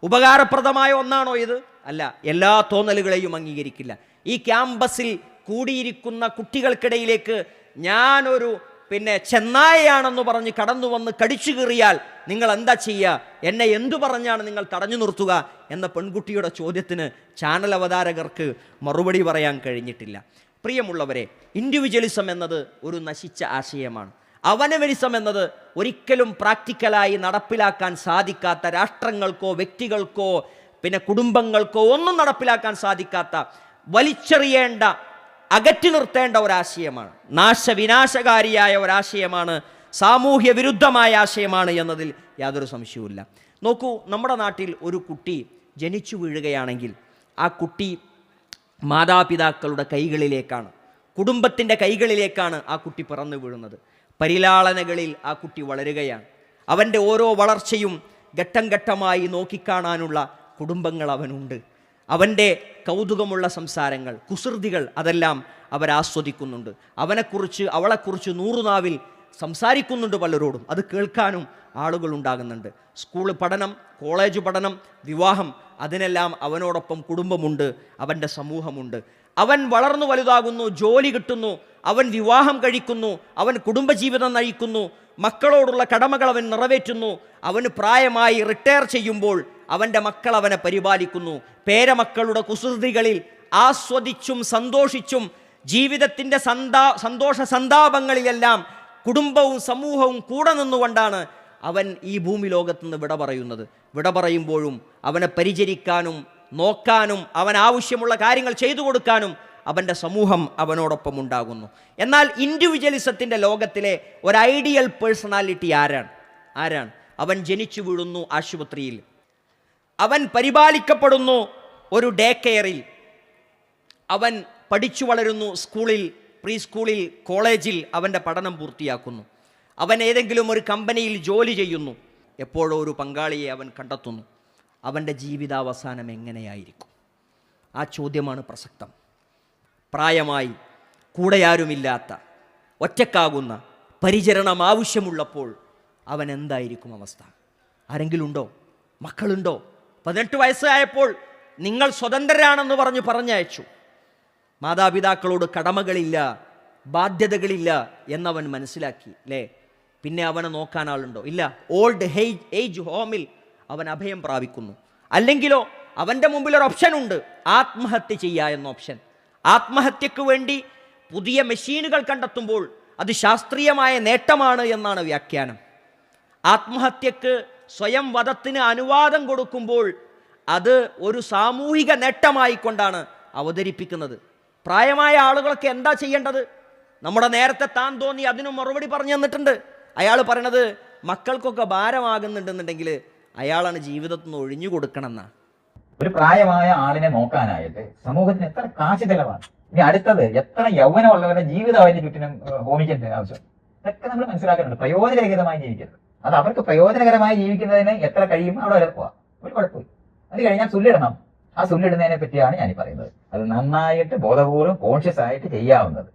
ഉപകാരപ്രദമായ ഒന്നാണോ ഇത്? അല്ല. എല്ലാ തോന്നലുകളെയും അംഗീകരിക്കില്ല. ഈ ക്യാമ്പസിൽ കൂടിയിരിക്കുന്ന കുട്ടികൾക്കിടയിലേക്ക് ഞാനൊരു ചെന്നായയാണെന്ന് പറഞ്ഞ് കടന്നു വന്ന് കടിച്ചു കീറിയാൽ നിങ്ങൾ എന്താ ചെയ്യുക? എന്നെ എന്തു പറഞ്ഞാണ് നിങ്ങൾ തടഞ്ഞു നിർത്തുക എന്ന പെൺകുട്ടിയുടെ ചോദ്യത്തിന് ചാനൽ അവതാരകർക്ക് മറുപടി പറയാൻ കഴിഞ്ഞിട്ടില്ല. പ്രിയമുള്ളവരെ, ഇൻഡിവിജ്വലിസം എന്നത് ഒരു നശിച്ച ആശയമാണ്. അവനവനിസം എന്നത് ഒരിക്കലും പ്രാക്ടിക്കലായി നടപ്പിലാക്കാൻ സാധിക്കാത്ത, രാഷ്ട്രങ്ങൾക്കോ വ്യക്തികൾക്കോ കുടുംബങ്ങൾക്കോ ഒന്നും നടപ്പിലാക്കാൻ സാധിക്കാത്ത, വലിച്ചെറിയേണ്ട, അകറ്റി നിർത്തേണ്ട ഒരാശയമാണ്. നാശവിനാശകാരിയായ ഒരാശയമാണ്, സാമൂഹ്യ വിരുദ്ധമായ ആശയമാണ് എന്നതിൽ യാതൊരു സംശയവുമില്ല. നോക്കൂ, നമ്മുടെ നാട്ടിൽ ഒരു കുട്ടി ജനിച്ചു വീഴുകയാണെങ്കിൽ ആ കുട്ടി മാതാപിതാക്കളുടെ കൈകളിലേക്കാണ്, കുടുംബത്തിൻ്റെ കൈകളിലേക്കാണ് ആ കുട്ടി പിറന്നു വീഴുന്നത്. പരിലാളനകളിൽ ആ കുട്ടി വളരുകയാണ്. അവൻ്റെ ഓരോ വളർച്ചയും ഘട്ടം ഘട്ടമായി നോക്കിക്കാണാനുള്ള കുടുംബങ്ങൾ അവനുണ്ട്. അവൻ്റെ കൗതുകമുള്ള സംസാരങ്ങൾ, കുസൃതികൾ, അതെല്ലാം അവരാസ്വദിക്കുന്നുണ്ട്. അവനെക്കുറിച്ച്, അവളെക്കുറിച്ച് നൂറുനാവിൽ സംസാരിക്കുന്നുണ്ട് പലരോടും. അത് കേൾക്കാനും ആളുകളുണ്ടാകുന്നുണ്ട്. സ്കൂൾ പഠനം, കോളേജ് പഠനം, വിവാഹം, അതിനെല്ലാം അവനോടൊപ്പം കുടുംബമുണ്ട്, അവൻ്റെ സമൂഹമുണ്ട്. അവൻ വളർന്നു വലുതാകുന്നു, ജോലി കിട്ടുന്നു, അവൻ വിവാഹം കഴിക്കുന്നു, അവൻ കുടുംബജീവിതം നയിക്കുന്നു, മക്കളോടുള്ള കടമകൾ അവൻ നിറവേറ്റുന്നു. അവന് പ്രായമായി റിട്ടയർ ചെയ്യുമ്പോൾ അവൻ്റെ മക്കൾ അവനെ പരിപാലിക്കുന്നു. പേരമക്കളുടെ കുസൃതികളിൽ ആസ്വദിച്ചും സന്തോഷിച്ചും ജീവിതത്തിൻ്റെ സന്തോഷ സന്താപങ്ങളിലെല്ലാം കുടുംബവും സമൂഹവും കൂടെ നിന്നുകൊണ്ടാണ് അവൻ ഈ ഭൂമി ലോകത്തുനിന്ന് വിട പറയുന്നത്. വിട പറയുമ്പോഴും അവനെ പരിചരിക്കാനും നോക്കാനും അവൻ ആവശ്യമുള്ള കാര്യങ്ങൾ ചെയ്തു കൊടുക്കാനും അവൻ്റെ സമൂഹം അവനോടൊപ്പം ഉണ്ടാകുന്നു. എന്നാൽ ഇൻഡിവിജ്വലിസത്തിൻ്റെ ലോകത്തിലെ ഒരു ഐഡിയൽ പേഴ്സണാലിറ്റി ആരാണ്? അവൻ ജനിച്ചു വീഴുന്നു ആശുപത്രിയിൽ, അവൻ പരിപാലിക്കപ്പെടുന്നു ഒരു ഡേ കെയറിൽ, അവൻ പഠിച്ചു വളരുന്നു സ്കൂളിൽ, പ്രീ സ്കൂളിൽ, കോളേജിൽ അവൻ്റെ പഠനം പൂർത്തിയാക്കുന്നു, അവൻ ഏതെങ്കിലും ഒരു കമ്പനിയിൽ ജോലി ചെയ്യുന്നു, എപ്പോഴോ ഒരു പങ്കാളിയെ അവൻ കണ്ടെത്തുന്നു. അവൻ്റെ ജീവിതാവസാനം എങ്ങനെയായിരിക്കും? ആ ചോദ്യമാണ് പ്രസക്തം. പ്രായമായി കൂടെയാരുമില്ലാത്ത, ഒറ്റക്കാകുന്ന, പരിചരണം ആവശ്യമുള്ളപ്പോൾ അവൻ എന്തായിരിക്കും അവസ്ഥ? ആരെങ്കിലും ഉണ്ടോ? മക്കളുണ്ടോ? 18 വയസ്സായപ്പോൾ നിങ്ങൾ സ്വതന്ത്രരാണെന്ന് പറഞ്ഞയച്ചു. മാതാപിതാക്കളോട് കടമകളില്ല, ബാധ്യതകളില്ല എന്നവൻ മനസ്സിലാക്കി, അല്ലേ? പിന്നെ അവനെ നോക്കാൻ ആളുണ്ടോ? ഇല്ല. ഓൾഡ് ഏജ് ഹോമിൽ അവൻ അഭയം പ്രാപിക്കുന്നു. അല്ലെങ്കിലോ അവൻ്റെ മുമ്പിൽ ഒരു ഓപ്ഷൻ ഉണ്ട്, ആത്മഹത്യ ചെയ്യുക എന്ന ഓപ്ഷൻ. ആത്മഹത്യക്ക് വേണ്ടി പുതിയ മെഷീനുകൾ കണ്ടെത്തുമ്പോൾ അത് ശാസ്ത്രീയമായ നേട്ടമാണ് എന്നാണ് വ്യാഖ്യാനം. ആത്മഹത്യക്ക്, സ്വയം വധത്തിന് അനുവാദം കൊടുക്കുമ്പോൾ അത് ഒരു സാമൂഹിക നേട്ടമായിക്കൊണ്ടാണ് അവതരിപ്പിക്കുന്നത്. പ്രായമായ ആളുകളൊക്കെ എന്താ ചെയ്യേണ്ടത്? നമ്മുടെ നേരത്തെ താൻ തോന്നി അതിനും മറുപടി പറഞ്ഞു തന്നിട്ടുണ്ട്. അയാൾ പറയണത് മക്കൾക്കൊക്കെ ഭാരമാകുന്നുണ്ടെന്നുണ്ടെങ്കിൽ അയാളാണ് ജീവിതത്തിൽ നിന്ന് ഒഴിഞ്ഞു കൊടുക്കണം എന്നാ. ഒരു പ്രായമായ ആളിനെ നോക്കാനായിട്ട് സമൂഹത്തിന് എത്ര കാശ് ചെലവാണ്. ഇനി അടുത്തത് എത്ര യൗവനമുള്ളവരുടെ ജീവിതം അതിന് ചുറ്റിനും ഹോമിക്കേണ്ട ആവശ്യം. ഇതൊക്കെ നമ്മൾ മനസ്സിലാക്കുന്നുണ്ട്. പ്രയോജനരഹിതമായി ജീവിക്കരുത്. അത് അവർക്ക് പ്രയോജനകരമായി ജീവിക്കുന്നതിന് എത്ര കഴിയും അവിടെ വരെ പോവാം, ഒരു കുഴപ്പമില്ല. അത് കഴിഞ്ഞാൽ സുല്ലിടണം. ആ സുല്ലിടുന്നതിനെ പറ്റിയാണ് ഞാൻ പറയുന്നത്. അത് നന്നായിട്ട് ബോധപൂർവ്വം കോൺഷ്യസ് ആയിട്ട് ചെയ്യാവുന്നത്.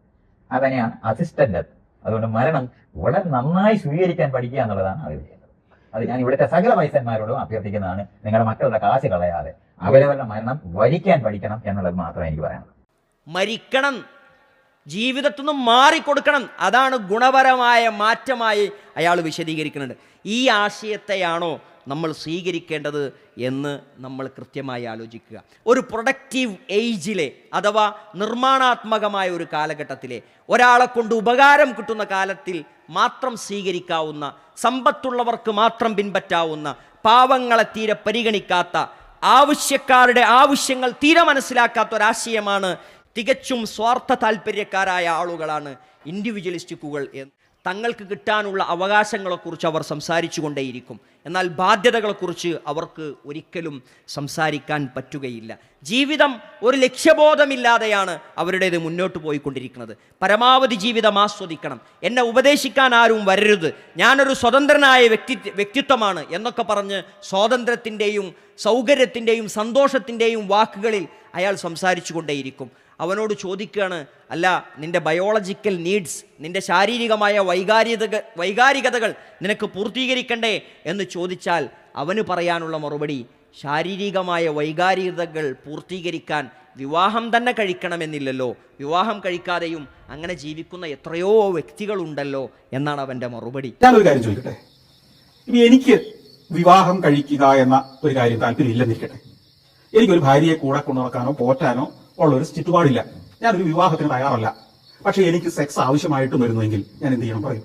അതന്നെയാണ് അസിസ്റ്റന്റ് ഡെത്ത്. അതുകൊണ്ട് മരണം വളരെ നന്നായി സ്വീകരിക്കാൻ പഠിക്കുക എന്നുള്ളതാണ് അവർ ചെയ്യുന്നത്. അത് ഞാൻ ഇവിടുത്തെ സകല വയസ്സന്മാരോടും അഭ്യർത്ഥിക്കുന്നതാണ്. നിങ്ങളുടെ മക്കളുടെ കാശ് കളയാതെ അവരവരുടെ മരണം വരിക്കാൻ പഠിക്കണം എന്നുള്ളത് മാത്രമേ എനിക്ക് പറയാനുള്ളൂ. മരിക്കണം, ജീവിതത്തിൽ നിന്നും മാറിക്കൊടുക്കണം. അതാണ് ഗുണപരമായ മാറ്റമായി അയാൾ വിശദീകരിക്കുന്നുണ്ട്. ഈ ആശയത്തെയാണോ നമ്മൾ സ്വീകരിക്കേണ്ടത് എന്ന് നമ്മൾ കൃത്യമായി ആലോചിക്കുക. ഒരു പ്രൊഡക്റ്റീവ് ഏജിലെ അഥവാ നിർമ്മാണാത്മകമായ ഒരു കാലഘട്ടത്തിലെ, ഒരാളെ കൊണ്ട് ഉപകാരം കിട്ടുന്ന കാലത്തിൽ മാത്രം സ്വീകരിക്കാവുന്ന, സമ്പത്തുള്ളവർക്ക് മാത്രം പിൻപറ്റാവുന്ന, പാവങ്ങളെ തീരെ പരിഗണിക്കാത്ത, ആവശ്യക്കാരുടെ ആവശ്യങ്ങൾ തീരെ മനസ്സിലാക്കാത്ത ഒരാശയമാണ്. തികച്ചും സ്വാർത്ഥ താല്പര്യക്കാരായ ആളുകളാണ് ഇൻഡിവിജ്വലിസ്റ്റുകൾ. തങ്ങൾക്ക് കിട്ടാനുള്ള അവകാശങ്ങളെക്കുറിച്ച് അവർ സംസാരിച്ചു കൊണ്ടേയിരിക്കും. എന്നാൽ ബാധ്യതകളെക്കുറിച്ച് അവർക്ക് ഒരിക്കലും സംസാരിക്കാൻ പറ്റുകയില്ല. ജീവിതം ഒരു ലക്ഷ്യബോധമില്ലാതെയാണ് അവരുടേത് മുന്നോട്ട് പോയിക്കൊണ്ടിരിക്കുന്നത്. പരമാവധി ജീവിതം ആസ്വദിക്കണം, എന്നെ ഉപദേശിക്കാൻ ആരും വരരുത്, ഞാനൊരു സ്വതന്ത്രനായ വ്യക്തിത്വമാണ് എന്നൊക്കെ പറഞ്ഞ് സ്വാതന്ത്ര്യത്തിൻ്റെയും സൗകര്യത്തിൻ്റെയും സന്തോഷത്തിൻ്റെയും വാക്കുകളിൽ അയാൾ സംസാരിച്ചു കൊണ്ടേയിരിക്കും. അവനോട് ചോദിക്കുകയാണ്, അല്ല നിൻ്റെ ബയോളജിക്കൽ നീഡ്സ്, നിൻ്റെ ശാരീരികമായ വൈകാരികതകൾ നിനക്ക് പൂർത്തീകരിക്കണ്ടേ എന്ന് ചോദിച്ചാൽ അവന് പറയാനുള്ള മറുപടി, ശാരീരികമായ വൈകാരികതകൾ പൂർത്തീകരിക്കാൻ വിവാഹം തന്നെ കഴിക്കണമെന്നില്ലല്ലോ, വിവാഹം കഴിക്കാതെയും അങ്ങനെ ജീവിക്കുന്ന എത്രയോ വ്യക്തികളുണ്ടല്ലോ എന്നാണ് അവൻ്റെ മറുപടി. ഞാനൊരു കാര്യം ചോദിക്കട്ടെ, ഇനി എനിക്ക് വിവാഹം കഴിക്കുക എന്ന ഒരു കാര്യം താല്പര്യമില്ലെന്നിരിക്കട്ടെ, എനിക്കൊരു ഭാര്യയെ കൂടെ കൊണ്ടുനടക്കാനോ പോറ്റാനോ ഉള്ള ഒരു ചുറ്റുപാടില്ല, ഞാനൊരു വിവാഹത്തിന് തയ്യാറല്ല, പക്ഷെ എനിക്ക് സെക്സ് ആവശ്യമായിട്ടും വരുന്നുവെങ്കിൽ ഞാൻ എന്ത് ചെയ്യണം പറയും?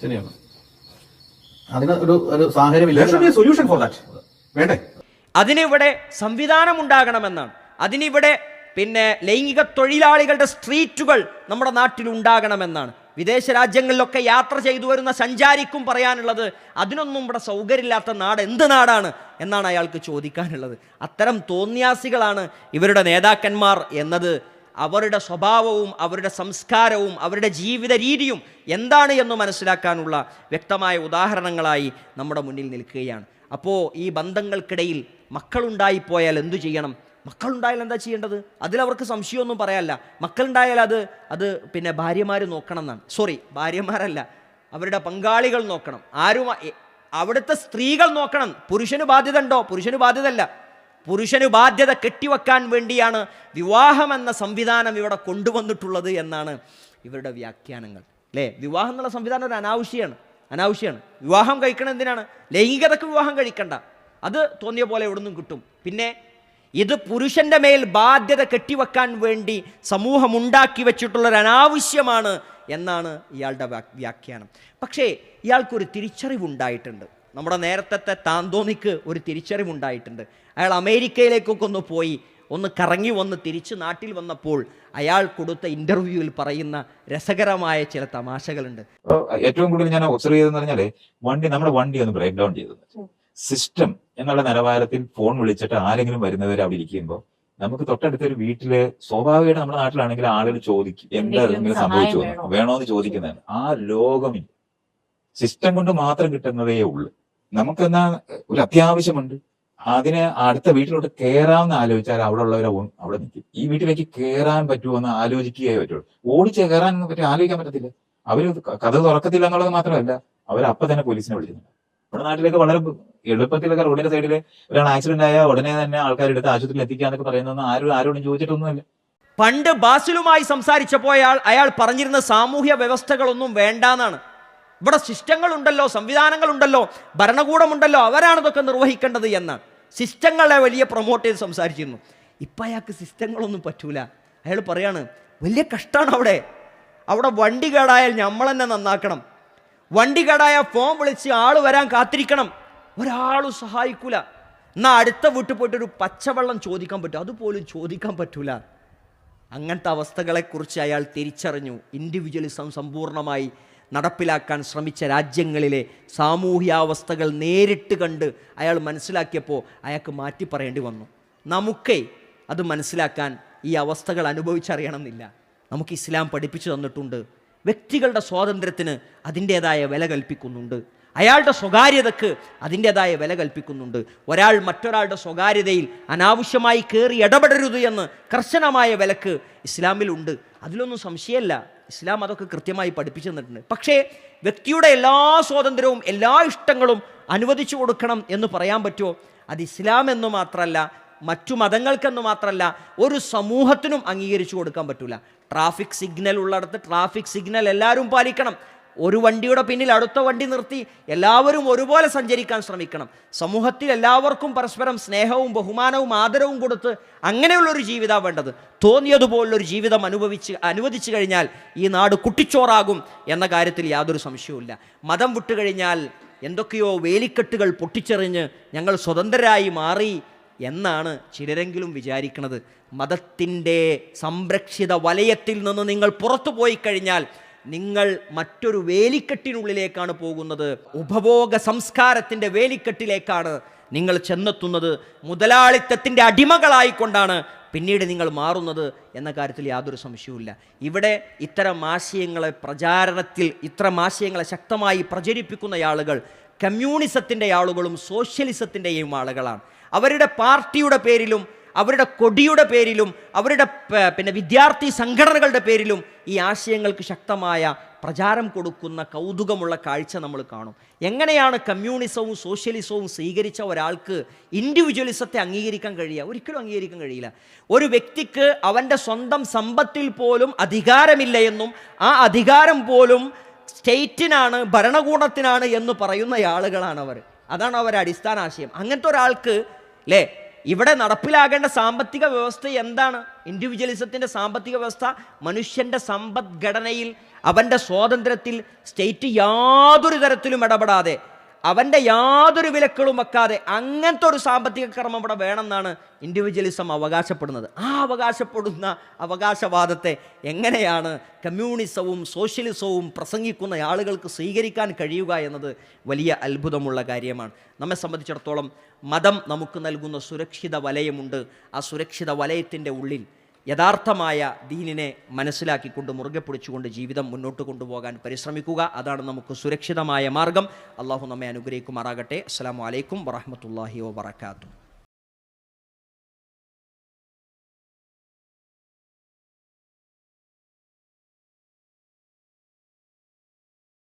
ശരിയാണ്, അതിന് ഒരു സാഹചര്യം സൊല്യൂഷൻ ഫോർ ദാറ്റ് വേണ്ടേ? അതിനിവിടെ സംവിധാനം ഉണ്ടാകണമെന്നാണ്. അതിനിവിടെ ലൈംഗിക തൊഴിലാളികളുടെ സ്ട്രീറ്റുകൾ നമ്മുടെ നാട്ടിൽ ഉണ്ടാകണമെന്നാണ്. വിദേശ രാജ്യങ്ങളിലൊക്കെ യാത്ര ചെയ്തു വരുന്ന സഞ്ചാരിക്കും പറയാനുള്ളത്, അതിനൊന്നും ഇവിടെ സൗകര്യമില്ലാത്ത നാട് എന്ത് നാടാണ് എന്നാണ് അയാൾക്ക് ചോദിക്കാനുള്ളത്. അത്തരം തോന്നിയാസികളാണ് ഇവരുടെ നേതാക്കന്മാർ എന്നത് അവരുടെ സ്വഭാവവും അവരുടെ സംസ്കാരവും അവരുടെ ജീവിത രീതിയും എന്താണ് എന്ന് മനസ്സിലാക്കാനുള്ള വ്യക്തമായ ഉദാഹരണങ്ങളായി നമ്മുടെ മുന്നിൽ നിൽക്കുകയാണ്. അപ്പോൾ ഈ ബന്ധങ്ങൾക്കിടയിൽ മക്കളുണ്ടായിപ്പോയാൽ എന്തു ചെയ്യണം? മക്കളുണ്ടായാൽ എന്താ ചെയ്യേണ്ടത്? അതിലവർക്ക് സംശയമൊന്നും പറയാനല്ല. മക്കളുണ്ടായാൽ അത് ഭാര്യമാർ നോക്കണം എന്നാണ്. ഭാര്യമാരല്ല, അവരുടെ പങ്കാളികൾ നോക്കണം. അവിടുത്തെ സ്ത്രീകൾ നോക്കണം. പുരുഷന് ബാധ്യത ഉണ്ടോ? പുരുഷന് ബാധ്യതയല്ല. പുരുഷന് ബാധ്യത കെട്ടിവെക്കാൻ വേണ്ടിയാണ് വിവാഹം എന്ന സംവിധാനം ഇവിടെ കൊണ്ടുവന്നിട്ടുള്ളത് എന്നാണ് ഇവരുടെ വ്യാഖ്യാനങ്ങൾ. അല്ലേ, വിവാഹം എന്നുള്ള സംവിധാനം ഒരു അനാവശ്യമാണ്. വിവാഹം കഴിക്കണം എന്തിനാണ്? ലൈംഗികതക്ക് വിവാഹം കഴിക്കണ്ട, അത് തോന്നിയ പോലെ എവിടെ നിന്നും കിട്ടും. പിന്നെ ഇത് പുരുഷന്റെ മേൽ ബാധ്യത കെട്ടിവെക്കാൻ വേണ്ടി സമൂഹം ഉണ്ടാക്കി വെച്ചിട്ടുള്ളൊരു അനാവശ്യമാണ് എന്നാണ് ഇയാളുടെ വ്യാഖ്യാനം. പക്ഷേ ഇയാൾക്കൊരു തിരിച്ചറിവുണ്ടായിട്ടുണ്ട്. നമ്മുടെ നേരത്തെ താന്തോന്നിക്ക് ഒരു തിരിച്ചറിവുണ്ടായിട്ടുണ്ട്. അയാൾ അമേരിക്കയിലേക്കൊക്കെ ഒന്ന് പോയി ഒന്ന് കറങ്ങി വന്ന് തിരിച്ച് നാട്ടിൽ വന്നപ്പോൾ അയാൾ കൊടുത്ത ഇന്റർവ്യൂവിൽ പറയുന്ന രസകരമായ ചില തമാശകളുണ്ട്. ഏറ്റവും കൂടുതൽ ഞാൻ ഒബ്സർവ് ചെയ്തെന്ന് പറഞ്ഞാല് നമ്മുടെ വണ്ടി ഒന്ന് ബ്രേക്ക് ഡൗൺ ചെയ്തത് സിസ്റ്റം എന്നുള്ള നിലവാരത്തിൽ ഫോൺ വിളിച്ചിട്ട് ആരെങ്കിലും വരുന്നവരെ അവിടെ ഇരിക്കുമ്പോൾ നമുക്ക് തൊട്ടടുത്തൊരു വീട്ടില് സ്വാഭാവികമായിട്ട് നമ്മുടെ നാട്ടിലാണെങ്കിൽ ആളുകൾ ചോദിക്കും എന്താ എന്തെങ്കിലും സംഭവിച്ചു വേണോന്ന് ചോദിക്കുന്നതാണ്. ആ ലോകമില്ല, സിസ്റ്റം കൊണ്ട് മാത്രം കിട്ടുന്നതേ ഉള്ളൂ. നമുക്കെന്നാ ഒരു അത്യാവശ്യമുണ്ട്, അതിന് അടുത്ത വീട്ടിലോട്ട് കയറാമെന്ന് ആലോചിച്ചാൽ അവിടെ ഉള്ളവരെ അവിടെ നിൽക്കും. ഈ വീട്ടിലേക്ക് കയറാൻ പറ്റുമോ എന്ന് ആലോചിക്കുകയേ പറ്റുള്ളൂ. ഓടിച്ച് കയറാൻ പറ്റി ആലോചിക്കാൻ പറ്റത്തില്ല. അവര് കഥ തുറക്കത്തില്ല എന്നുള്ളത് മാത്രമല്ല, അവരപ്പം തന്നെ പോലീസിനെ വിളിക്കുന്നുണ്ട്. നമ്മുടെ നാട്ടിലേക്ക് വളരെ എളുപ്പത്തിലൊക്കെ റോഡിന്റെ സൈഡിൽ ഒരാൾ ആക്സിഡന്റ് ആയാൽ ഉടനെ തന്നെ ആൾക്കാരെടുത്ത് ആശുപത്രിയിൽ എത്തിക്കാന്നൊക്കെ പറയുന്നതൊന്നും ആരോടും ചോദിച്ചിട്ടൊന്നുമില്ല. പണ്ട് ബാസിലുമായി സംസാരിച്ചപ്പോൾ അയാൾ പറഞ്ഞിരുന്ന സാമൂഹ്യ വ്യവസ്ഥകളൊന്നും വേണ്ടാന്നാണ്. ഇവിടെ സിസ്റ്റങ്ങളുണ്ടല്ലോ, സംവിധാനങ്ങളുണ്ടല്ലോ, ഭരണകൂടമുണ്ടല്ലോ, അവരാണ് ഇതൊക്കെ നിർവഹിക്കേണ്ടത് എന്നാണ്. സിസ്റ്റങ്ങളെ വലിയ പ്രൊമോട്ട് ചെയ്ത് സംസാരിച്ചിരുന്നു. ഇപ്പം അയാൾക്ക് സിസ്റ്റങ്ങളൊന്നും പറ്റൂല. അയാൾ പറയാണ്, വലിയ കഷ്ടമാണ് അവിടെ വണ്ടി കേടായാൽ നമ്മൾ തന്നെ നന്നാക്കണം, വണ്ടി കേടായ ഫോൺ വിളിച്ച് ആൾ വരാൻ കാത്തിരിക്കണം, ഒരാളും സഹായിക്കൂല. എന്നാൽ അടുത്ത വീട്ടിൽ പോയിട്ട് ഒരു പച്ചവെള്ളം ചോദിക്കാൻ പറ്റും, അതുപോലും ചോദിക്കാൻ പറ്റൂല. അങ്ങനത്തെ അവസ്ഥകളെക്കുറിച്ച് അയാൾ തിരിച്ചറിഞ്ഞു. ഇൻഡിവിജ്വലിസം സമ്പൂർണ്ണമായി നടപ്പിലാക്കാൻ ശ്രമിച്ച രാജ്യങ്ങളിലെ സാമൂഹ്യാവസ്ഥകൾ നേരിട്ട് കണ്ട് അയാൾ മനസ്സിലാക്കിയപ്പോൾ അയാൾക്ക് മാറ്റി പറയേണ്ടി വന്നു. നമുക്കേ അത് മനസ്സിലാക്കാൻ ഈ അവസ്ഥകൾ അനുഭവിച്ചറിയണമെന്നില്ല. നമുക്ക് ഇസ്ലാം പഠിപ്പിച്ചു തന്നിട്ടുണ്ട്. വ്യക്തികളുടെ സ്വാതന്ത്ര്യത്തിന് അതിൻ്റേതായ വില കൽപ്പിക്കുന്നുണ്ട്. അയാളുടെ സ്വകാര്യതക്ക് അതിൻ്റേതായ വില കൽപ്പിക്കുന്നുണ്ട്. ഒരാൾ മറ്റൊരാളുടെ സ്വകാര്യതയിൽ അനാവശ്യമായി കയറി ഇടപെടരുത് എന്ന് കർശനമായ വിലക്ക് ഇസ്ലാമിലുണ്ട്. അതിലൊന്നും സംശയമല്ല. ഇസ്ലാം അതൊക്കെ കൃത്യമായി പഠിപ്പിച്ചു തന്നിട്ടുണ്ട്. പക്ഷേ വ്യക്തിയുടെ എല്ലാ സ്വാതന്ത്ര്യവും എല്ലാ ഇഷ്ടങ്ങളും അനുവദിച്ചു കൊടുക്കണം എന്ന് പറയാൻ പറ്റുമോ? അത് ഇസ്ലാം എന്ന് മാത്രമല്ല, മറ്റു മതങ്ങൾക്കെന്ന് മാത്രമല്ല, ഒരു സമൂഹത്തിനും അംഗീകരിച്ചു കൊടുക്കാൻ പറ്റില്ല. ട്രാഫിക് സിഗ്നൽ ഉള്ളിടത്ത് ട്രാഫിക് സിഗ്നൽ എല്ലാവരും പാലിക്കണം. ഒരു വണ്ടിയുടെ പിന്നിൽ അടുത്ത വണ്ടി നിർത്തി എല്ലാവരും ഒരുപോലെ സഞ്ചരിക്കാൻ ശ്രമിക്കണം. സമൂഹത്തിൽ എല്ലാവർക്കും പരസ്പരം സ്നേഹവും ബഹുമാനവും ആദരവും കൊടുത്ത് അങ്ങനെയുള്ളൊരു ജീവിതമാണ് വേണ്ടത്. തോന്നിയതുപോലുള്ളൊരു ജീവിതം അനുവദിച്ചു കഴിഞ്ഞാൽ ഈ നാട് കുട്ടിച്ചോറാകും എന്ന കാര്യത്തിൽ യാതൊരു സംശയവുമില്ല. മതം വിട്ടുകഴിഞ്ഞാൽ എന്തൊക്കെയോ വേലിക്കെട്ടുകൾ പൊട്ടിച്ചെറിഞ്ഞ് ഞങ്ങൾ സ്വതന്ത്രരായി മാറി എന്നാണ് ചിലരെങ്കിലും വിചാരിക്കുന്നത്. മതത്തിൻ്റെ സംരക്ഷിത വലയത്തിൽ നിന്ന് നിങ്ങൾ പുറത്തു പോയി കഴിഞ്ഞാൽ നിങ്ങൾ മറ്റൊരു വേലിക്കെട്ടിനുള്ളിലേക്കാണ് പോകുന്നത്. ഉപഭോഗ സംസ്കാരത്തിൻ്റെ വേലിക്കെട്ടിലേക്കാണ് നിങ്ങൾ ചെന്നെത്തുന്നത്. മുതലാളിത്തത്തിൻ്റെ അടിമകളായിക്കൊണ്ടാണ് പിന്നീട് നിങ്ങൾ മാറുന്നത് എന്ന കാര്യത്തിൽ യാതൊരു സംശയവുമില്ല. ഇവിടെ ഇത്തരം ആശയങ്ങളെ ഇത്തരം ആശയങ്ങളെ ശക്തമായി പ്രചരിപ്പിക്കുന്ന ആളുകൾ കമ്മ്യൂണിസത്തിൻ്റെ ആളുകളും സോഷ്യലിസത്തിൻ്റെയും ആളുകളാണ്. അവരുടെ പാർട്ടിയുടെ പേരിലും അവരുടെ കൊടിയുടെ പേരിലും അവരുടെ വിദ്യാർത്ഥി സംഘടനകളുടെ പേരിലും ഈ ആശയങ്ങൾക്ക് ശക്തമായ പ്രചാരം കൊടുക്കുന്ന കൗതുകമുള്ള കാഴ്ച നമ്മൾ കാണും. എങ്ങനെയാണ് കമ്മ്യൂണിസവും സോഷ്യലിസവും സ്വീകരിച്ച ഒരാൾക്ക് ഇൻഡിവിജ്വലിസത്തെ അംഗീകരിക്കാൻ കഴിയുക? ഒരിക്കലും അംഗീകരിക്കാൻ കഴിയില്ല. ഒരു വ്യക്തിക്ക് അവൻ്റെ സ്വന്തം സമ്പത്തിൽ പോലും അധികാരമില്ല എന്നും ആ അധികാരം പോലും സ്റ്റേറ്റിനാണ്, ഭരണകൂടത്തിനാണ് എന്ന് പറയുന്ന ആളുകളാണ് അവർ. അതാണ് അവരുടെ അടിസ്ഥാന ആശയം. അങ്ങനത്തെ ഒരാൾക്ക് ഇവിടെ നടപ്പിലാകേണ്ട സാമ്പത്തിക വ്യവസ്ഥ എന്താണ്? ഇൻഡിവിജ്വലിസത്തിൻ്റെ സാമ്പത്തിക വ്യവസ്ഥ മനുഷ്യൻ്റെ സമ്പദ്ഘടനയിൽ അവൻ്റെ സ്വാതന്ത്ര്യത്തിൽ സ്റ്റേറ്റ് യാതൊരു തരത്തിലും ഇടപെടാതെ അവൻ്റെ യാതൊരു വിലക്കുകളും വെക്കാതെ അങ്ങനത്തെ ഒരു സാമ്പത്തിക ക്രമം ഇവിടെ വേണമെന്നാണ് ഇൻഡിവിജ്വലിസം അവകാശപ്പെടുന്നത്. ആ അവകാശപ്പെടുന്ന അവകാശവാദത്തെ എങ്ങനെയാണ് കമ്മ്യൂണിസവും സോഷ്യലിസവും പ്രസംഗിക്കുന്ന ആളുകൾക്ക് സ്വീകരിക്കാൻ കഴിയുക എന്നത് വലിയ അത്ഭുതമുള്ള കാര്യമാണ്. നമ്മെ സംബന്ധിച്ചിടത്തോളം മതം നമുക്ക് നൽകുന്ന സുരക്ഷിത വലയമുണ്ട്. ആ സുരക്ഷിത വലയത്തിൻ്റെ ഉള്ളിൽ യഥാർത്ഥമായ ദീനിനെ മനസ്സിലാക്കിക്കൊണ്ട് മുറുകെ പിടിച്ചുകൊണ്ട് ജീവിതം മുന്നോട്ട് കൊണ്ടുപോകാൻ പരിശ്രമിക്കുക. അതാണ് നമുക്ക് സുരക്ഷിതമായ മാർഗം. അള്ളാഹു നമ്മെ അനുഗ്രഹിക്കുമാറാകട്ടെ. അസ്സലാമു അലൈക്കും വറഹ്മത്തുള്ളാഹി വബറകാതുഹു.